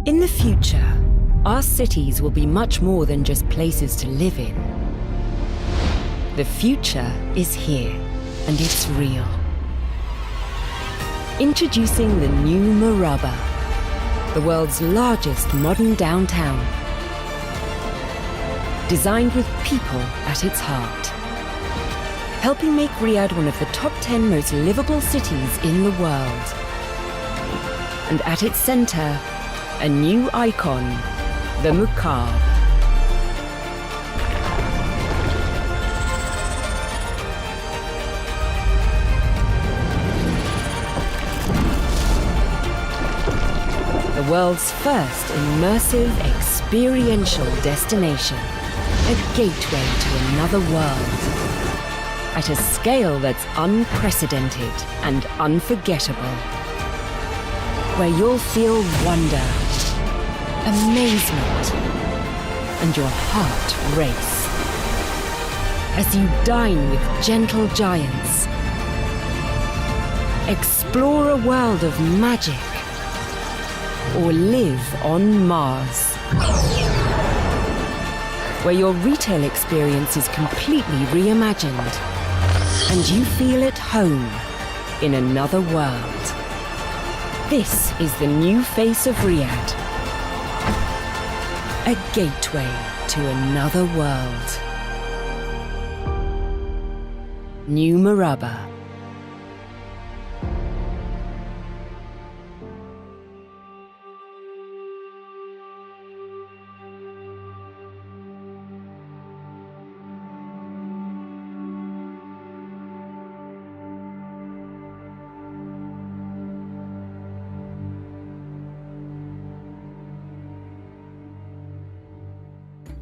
In the future, our cities will be much more than just places to live in. The future is here, and it's real. Introducing the new Maraba, the world's largest modern downtown. Designed with people at its heart. Helping make Riyadh one of the top 10 most livable cities in the world. And at its center, a new icon, the Muqab. The world's first immersive experiential destination. A gateway to another world. At a scale that's unprecedented and unforgettable. Where you'll feel wonder, amazement, and your heart race. As you dine with gentle giants. Explore a world of magic. Or live on Mars. Where your retail experience is completely reimagined. And you feel at home in another world. This is the new face of Riyadh. A gateway to another world. New Maraba.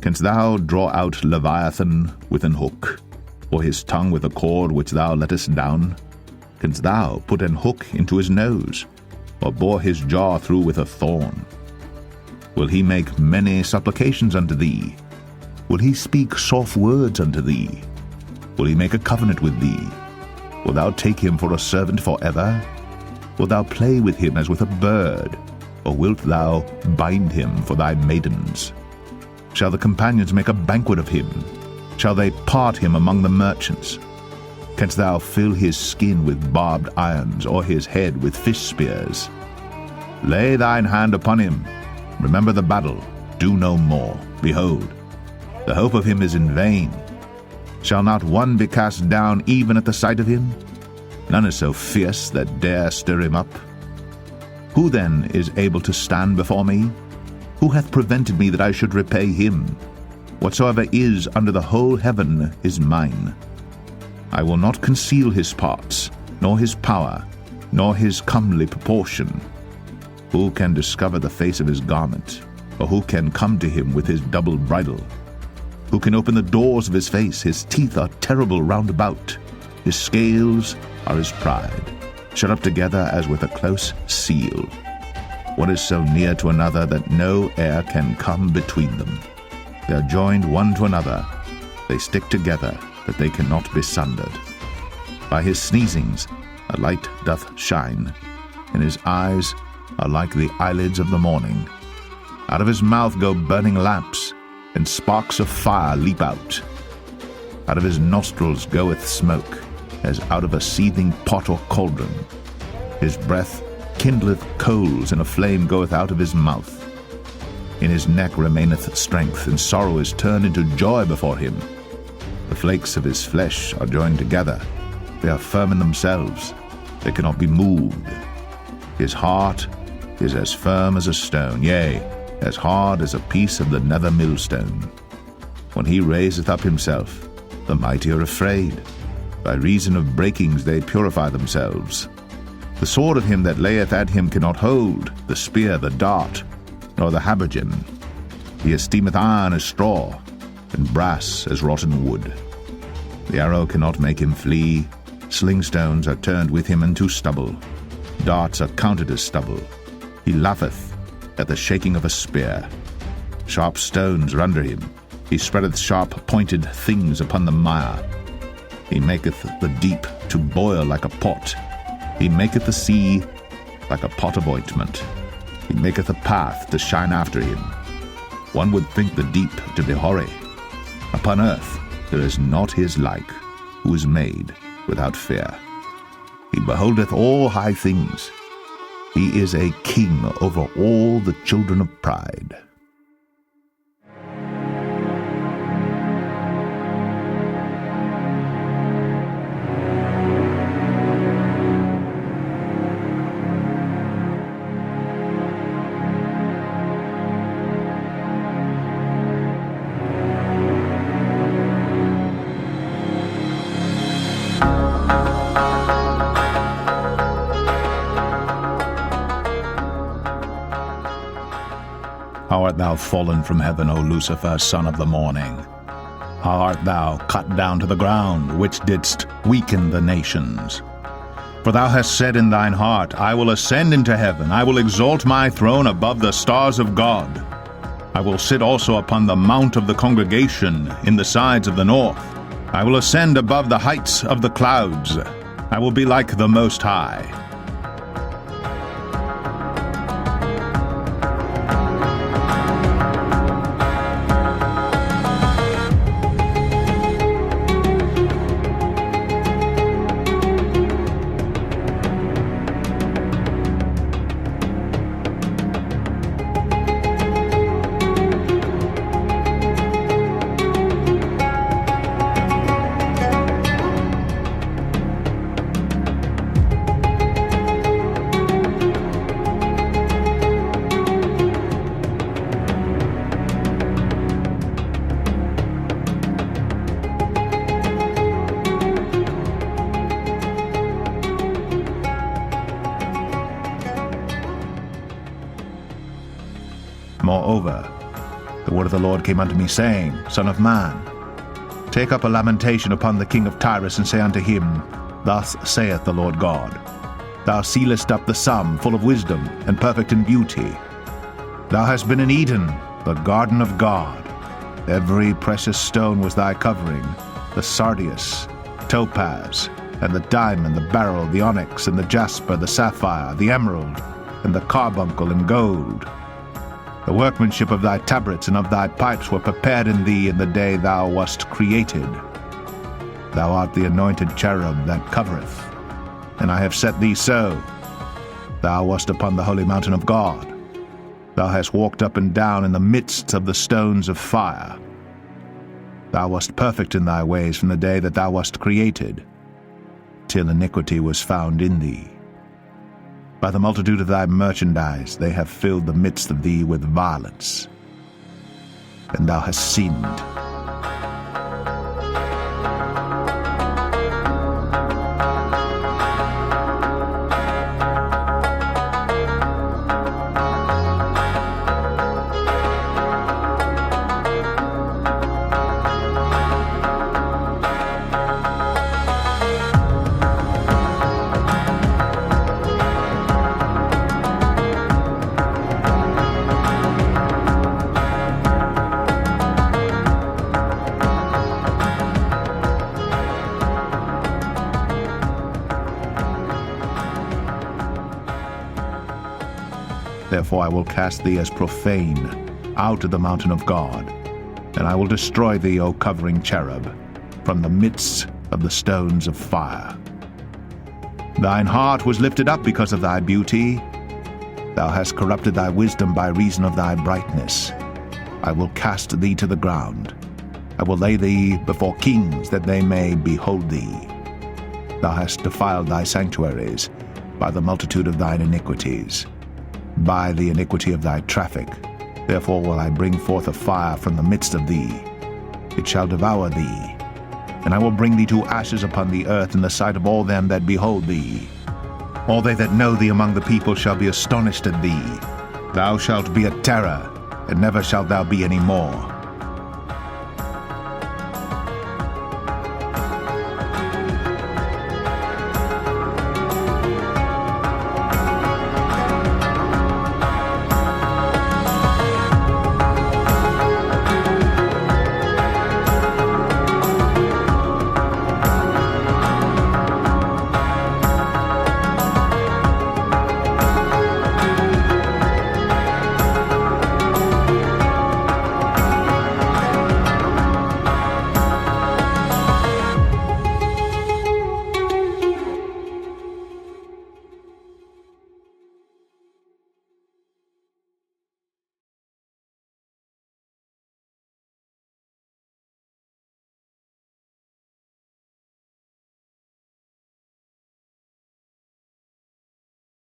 Canst thou draw out Leviathan with an hook, or his tongue with a cord which thou lettest down? Canst thou put an hook into his nose, or bore his jaw through with a thorn? Will he make many supplications unto thee? Will he speak soft words unto thee? Will he make a covenant with thee? Wilt thou take him for a servant forever? Wilt thou play with him as with a bird, or wilt thou bind him for thy maidens? Shall the companions make a banquet of him? Shall they part him among the merchants? Canst thou fill his skin with barbed irons, or his head with fish spears? Lay thine hand upon him. Remember the battle. Do no more. Behold, the hope of him is in vain. Shall not one be cast down even at the sight of him? None is so fierce that dare stir him up. Who then is able to stand before me? Who hath prevented me that I should repay him? Whatsoever is under the whole heaven is mine. I will not conceal his parts, nor his power, nor his comely proportion. Who can discover the face of his garment? Or who can come to him with his double bridle? Who can open the doors of his face? His teeth are terrible round about. His scales are his pride, shut up together as with a close seal. One is so near to another that no air can come between them. They are joined one to another. They stick together, that they cannot be sundered. By his sneezings a light doth shine, and his eyes are like the eyelids of the morning. Out of his mouth go burning lamps, and sparks of fire leap out. Out of his nostrils goeth smoke, as out of a seething pot or cauldron. His breath kindleth coals, and a flame goeth out of his mouth. In his neck remaineth strength, and sorrow is turned into joy before him. The flakes of his flesh are joined together. They are firm in themselves. They cannot be moved. His heart is as firm as a stone, yea, as hard as a piece of the nether millstone. When he raiseth up himself, the mighty are afraid. By reason of breakings they purify themselves. The sword of him that layeth at him cannot hold, the spear, the dart, nor the habergeon. He esteemeth iron as straw, and brass as rotten wood. The arrow cannot make him flee. Slingstones are turned with him into stubble. Darts are counted as stubble. He laugheth at the shaking of a spear. Sharp stones are under him. He spreadeth sharp-pointed things upon the mire. He maketh the deep to boil like a pot. He maketh the sea like a pot of ointment. He maketh a path to shine after him. One would think the deep to be hoary. Upon earth there is not his like, who is made without fear. He beholdeth all high things. He is a king over all the children of pride. How art thou fallen from heaven, O Lucifer, son of the morning? How art thou cut down to the ground, which didst weaken the nations? For thou hast said in thine heart, I will ascend into heaven, I will exalt my throne above the stars of God. I will sit also upon the mount of the congregation in the sides of the north. I will ascend above the heights of the clouds. I will be like the Most High. Moreover, the word of the Lord came unto me, saying, Son of man, take up a lamentation upon the king of Tyrus, and say unto him, Thus saith the Lord God, Thou sealest up the sum, full of wisdom, and perfect in beauty. Thou hast been in Eden, the garden of God. Every precious stone was thy covering, the sardius, topaz, and the diamond, the beryl, the onyx, and the jasper, the sapphire, the emerald, and the carbuncle, and gold. The workmanship of thy tabrets and of thy pipes were prepared in thee in the day thou wast created. Thou art the anointed cherub that covereth, and I have set thee so. Thou wast upon the holy mountain of God. Thou hast walked up and down in the midst of the stones of fire. Thou wast perfect in thy ways from the day that thou wast created, till iniquity was found in thee. By the multitude of thy merchandise they have filled the midst of thee with violence, and thou hast sinned. Therefore I will cast thee as profane out of the mountain of God, and I will destroy thee, O covering cherub, from the midst of the stones of fire. Thine heart was lifted up because of thy beauty. Thou hast corrupted thy wisdom by reason of thy brightness. I will cast thee to the ground. I will lay thee before kings, that they may behold thee. Thou hast defiled thy sanctuaries by the multitude of thine iniquities, by the iniquity of thy traffic. Therefore will I bring forth a fire from the midst of thee. It shall devour thee, and I will bring thee to ashes upon the earth in the sight of all them that behold thee. All they that know thee among the people shall be astonished at thee. Thou shalt be a terror, and never shalt thou be any more.